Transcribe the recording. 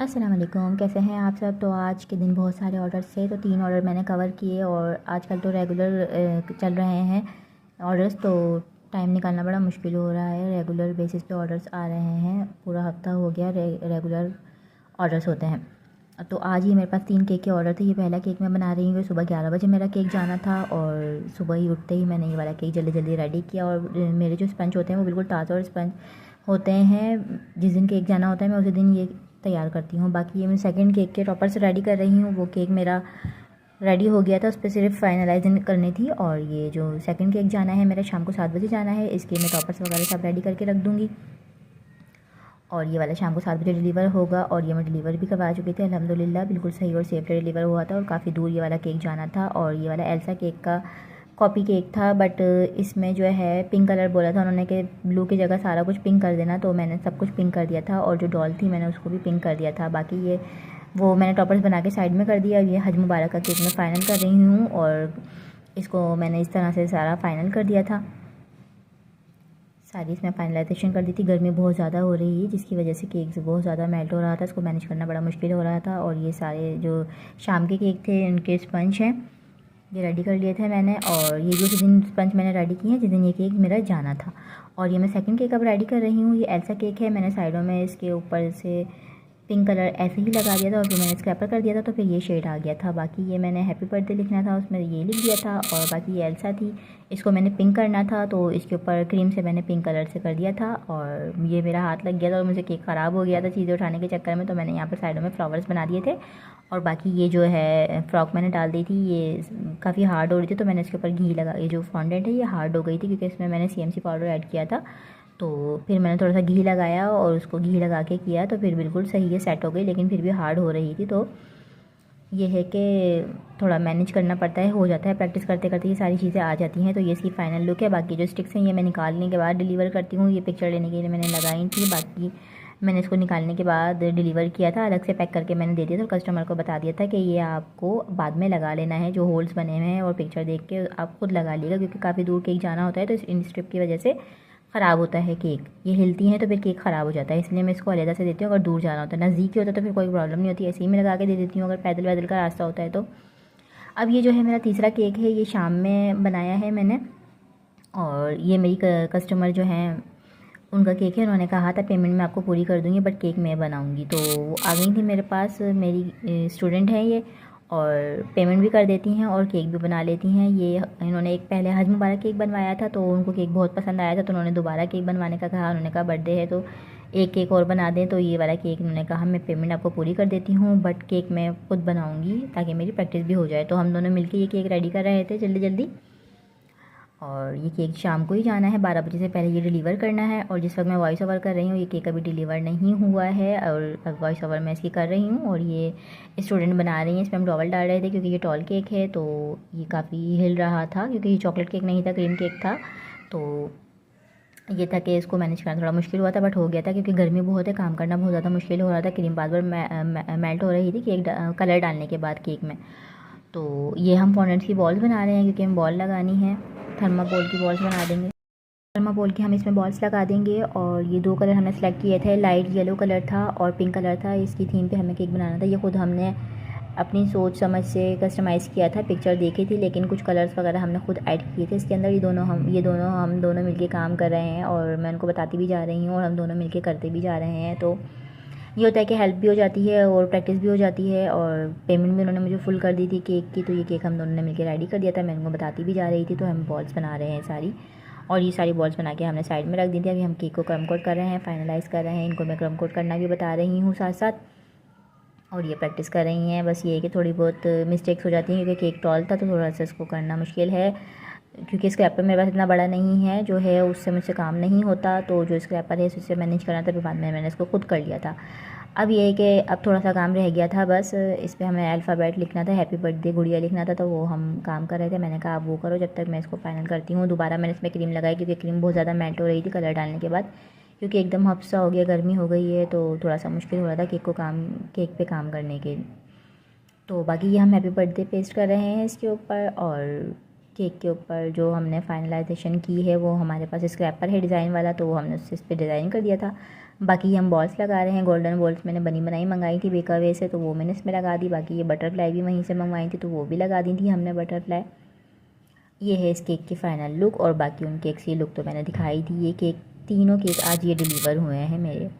अस्सलाम वालेकुम, कैसे हैं आप सब। तो आज के दिन बहुत सारे ऑर्डर्स थे, तो 3 ऑर्डर मैंने कवर किए और आजकल तो रेगुलर चल रहे हैं ऑर्डर्स, तो टाइम निकालना बड़ा मुश्किल हो रहा है। रेगुलर बेसिस पे ऑर्डर्स आ रहे हैं, पूरा हफ्ता हो गया रेगुलर ऑर्डर्स होते हैं। तो आज ही मेरे पास 3 केक के ऑर्डर थे। ये पहला केक मैं बना रही हूँ। सुबह 11 बजे मेरा केक जाना था और सुबह ही उठते ही मैंने ये वाला केक जल्दी जल्दी रेडी किया। और मेरे जो स्पंज होते हैं वो बिल्कुल ताज़ा और स्पंज होते हैं। जिस दिन केक जाना होता है मैं उसी दिन ये तैयार करती हूँ। बाकी ये मैं सेकंड केक के टॉपर्स रेडी कर रही हूँ। वो केक मेरा रेडी हो गया था, उस पर सिर्फ फाइनलाइजिंग करनी थी। और ये जो सेकंड केक जाना है मेरा शाम को 7 बजे जाना है, इसके मैं टॉपर्स वगैरह सब रेडी करके रख दूँगी। और ये वाला शाम को 7 बजे डिलीवर होगा। और ये मैं डिलीवर भी करवा चुकी थी अल्हम्दुलिल्लाह, बिल्कुल सही और सेफ्ली डिलीवर हुआ था। और काफ़ी दूर ये वाला केक जाना था। और ये वाला एल्सा केक का कॉपी केक था, बट इसमें जो है पिंक कलर बोला था उन्होंने कि ब्लू की जगह सारा कुछ पिंक कर देना, तो मैंने सब कुछ पिंक कर दिया था। और जो डॉल थी मैंने उसको भी पिंक कर दिया था। बाकी ये वो मैंने टॉपर्स बना के साइड में कर दिया। ये हज मुबारक का केक मैं फ़ाइनल कर रही हूँ और इसको मैंने इस तरह से सारा फ़ाइनल कर दिया था। सारी इसमें फाइनलाइजेशन कर दी थी। गर्मी बहुत ज़्यादा हो रही है जिसकी वजह से केक बहुत ज़्यादा मेल्ट हो रहा था, इसको मैनेज करना बड़ा मुश्किल हो रहा था। और ये सारे जो शाम के केक थे उनके स्पंज हैं, ये रेडी कर लिए थे मैंने। और ये जो दिन स्पंज मैंने रेडी किए हैं जिस दिन ये केक मेरा जाना था। और ये मैं सेकंड केक अब रेडी कर रही हूँ। ये एल्सा केक है, मैंने साइडों में इसके ऊपर से पिंक कलर ऐसे ही लगा दिया था और फिर मैंने स्क्रैपर कर दिया था, तो फिर ये शेड आ गया था। बाकी ये मैंने हैप्पी बर्थडे लिखना था, उसमें ये लिख दिया था। और बाकी ये एल्सा थी, इसको मैंने पिंक करना था, तो इसके ऊपर क्रीम से मैंने पिंक कलर से कर दिया था। और ये मेरा हाथ लग गया था और मुझे केक ख़राब हो गया था चीज़ें उठाने के चक्कर में, तो मैंने यहाँ पर साइडों में फ्लावर्स बना दिए थे। और बाकी ये जो है फ्रॉक मैंने डाल दी थी, ये काफ़ी हार्ड हो रही थी, तो मैंने इसके ऊपर घी लगा, ये जो फॉन्डेंट है ये हार्ड हो गई थी क्योंकि इसमें मैंने CMC पाउडर ऐड किया था। तो फिर मैंने थोड़ा सा घी लगाया और उसको घी लगा के किया, तो फिर बिल्कुल सही है, सेट हो गई, लेकिन फिर भी हार्ड हो रही थी। तो ये है कि थोड़ा मैनेज करना पड़ता है, हो जाता है, प्रैक्टिस करते करते ये सारी चीज़ें आ जाती हैं। तो ये इसकी फ़ाइनल लुक है। बाकी जो स्टिक्स हैं ये मैं निकालने के बाद डिलीवर करती हूँ। ये पिक्चर लेने के लिए मैंने लगाई थी, बाकी मैंने इसको निकालने के बाद डिलीवर किया था, अलग से पैक करके मैंने दे दिया था। कस्टमर को बता दिया था कि ये आपको बाद में लगा लेना है, जो होल्स बने हुए हैं, और पिक्चर देख के आप खुद लगा लीजिएगा क्योंकि काफ़ी दूर केक जाना होता है, तो इन स्ट्रिप की वजह से ख़राब होता है केक। ये हिलती हैं तो फिर केक ख़राब हो जाता है, इसलिए मैं इसको अलग से देती हूँ। अगर दूर जाना होता है, नज़दीक ही होता है तो फिर कोई प्रॉब्लम नहीं होती, ऐसे ही मैं लगा के दे देती हूँ अगर पैदल वैदल का रास्ता होता है तो। अब ये जो है मेरा तीसरा केक है, ये शाम में बनाया है मैंने। और ये मेरी कस्टमर जो हैं उनका केक है, उन्होंने कहा था पेमेंट मैं आपको पूरी कर दूँगी बट केक मैं बनाऊँगी, तो वो आ गई थी मेरे पास। मेरी स्टूडेंट हैं ये, और पेमेंट भी कर देती हैं और केक भी बना लेती हैं। ये इन्होंने एक पहले हज मुबारक केक बनवाया था, तो उनको केक बहुत पसंद आया था, तो उन्होंने दोबारा केक बनवाने का कहा। उन्होंने कहा बर्थडे है तो एक केक और बना दें, तो ये वाला केक उन्होंने कहा मैं पेमेंट आपको पूरी कर देती हूँ बट केक मैं खुद बनाऊँगी ताकि मेरी प्रैक्टिस भी हो जाए। तो हम दोनों मिलकर ये केक रेडी कर रहे थे जल्दी जल्दी। और ये केक शाम को ही जाना है, 12 बजे से पहले ये डिलीवर करना है। और जिस वक्त मैं वॉइस ओवर कर रही हूँ ये केक अभी डिलीवर नहीं हुआ है, और वॉइस ओवर मैं इसकी कर रही हूँ। और ये स्टूडेंट बना रही हैं, इसमें हम डॉवल डाल रहे थे क्योंकि ये टॉल केक है, तो ये काफ़ी हिल रहा था क्योंकि ये चॉकलेट केक नहीं था, क्रीम केक था। तो ये था कि इसको मैनेज करना थोड़ा मुश्किल हुआ था, बट हो गया था क्योंकि गर्मी बहुत है, काम करना बहुत ज़्यादा मुश्किल हो रहा था। क्रीम बार बार मेल्ट हो रही थी केक कलर डालने के बाद केक में। तो ये हम फॉन्डेंट की बॉल्स बना रहे हैं क्योंकि हम बॉल लगानी है, थर्माकोल की बॉल्स बना देंगे। थर्माकोल की हम इसमें बॉल्स लगा देंगे। और ये 2 कलर हमने सेलेक्ट किए थे, लाइट येलो कलर था और पिंक कलर था। इसकी थीम पे हमें केक बनाना था। ये खुद हमने अपनी सोच समझ से कस्टमाइज़ किया था, पिक्चर देखी थी लेकिन कुछ कलर्स वगैरह हमने खुद ऐड किए थे इसके अंदर। ये दोनों मिलके काम कर रहे हैं और मैं उनको बताती भी जा रही हूँ और हम दोनों मिलके करते भी जा रहे हैं। तो ये होता है कि हेल्प भी हो जाती है और प्रैक्टिस भी हो जाती है। और पेमेंट भी उन्होंने मुझे फुल कर दी थी केक की, तो ये केक हम दोनों ने मिलकर रेडी कर दिया था, मैं उनको बताती भी जा रही थी। तो हम बॉल्स बना रहे हैं सारी, और ये सारी बॉल्स बना के हमने साइड में रख दी थी। अभी हम केक को क्रम कोट कर रहे हैं, फाइनलाइज़ कर रहे हैं, इनको मैं क्रम कोट करना भी बता रही हूँ साथ साथ। और ये प्रैक्टिस कर रही हैं। बस ये है कि थोड़ी बहुत मिस्टेक्स हो जाती हैं क्योंकि केक टॉल था, तो थोड़ा सा इसको करना मुश्किल है क्योंकि स्क्रैपर मेरे पास इतना बड़ा नहीं है, जो है उससे मुझसे काम नहीं होता। तो जो स्क्रैपर है उससे मैनेज करना था, फिर बाद में मैंने इसको खुद कर लिया था। अब ये है कि अब थोड़ा सा काम रह गया था, बस इस पर हमें अल्फ़ाबेट लिखना था, हैप्पी बर्थडे गुड़िया लिखना था, तो वो हम काम कर रहे थे। मैंने कहा आप वो करो जब तक मैं इसको फाइनल करती हूँ। दोबारा मैंने इसमें क्रीम लगाई क्योंकि क्रीम बहुत ज़्यादा मेल्ट हो रही थी कलर डालने के बाद, क्योंकि एकदम हफ्सा हो गया, गर्मी हो गई है, तो थोड़ा सा मुश्किल हो रहा था केक पे काम करने के। तो बाकी ये हम हैप्पी बर्थडे पेस्ट कर रहे हैं इसके ऊपर। और केक के ऊपर जो हमने फाइनलाइजेशन की है वो हमारे पास स्क्रैपर है डिज़ाइन वाला, तो वो हमने उससे इस पर डिज़ाइन कर दिया था। बाकी हम बॉल्स लगा रहे हैं। गोल्डन बॉल्स मैंने बनी बनाई मंगाई थी बेकरवे से, तो वो मैंने इसमें लगा दी। बाकी ये बटरफ्लाई भी वहीं से मंगवाई थी, तो वो भी लगा दी थी हमने बटरफ्लाई। ये है इस केक की फ़ाइनल लुक, और बाकी उन केक्स की लुक तो मैंने दिखाई थी। ये केक, तीनों केक आज ये डिलीवर हुए हैं मेरे।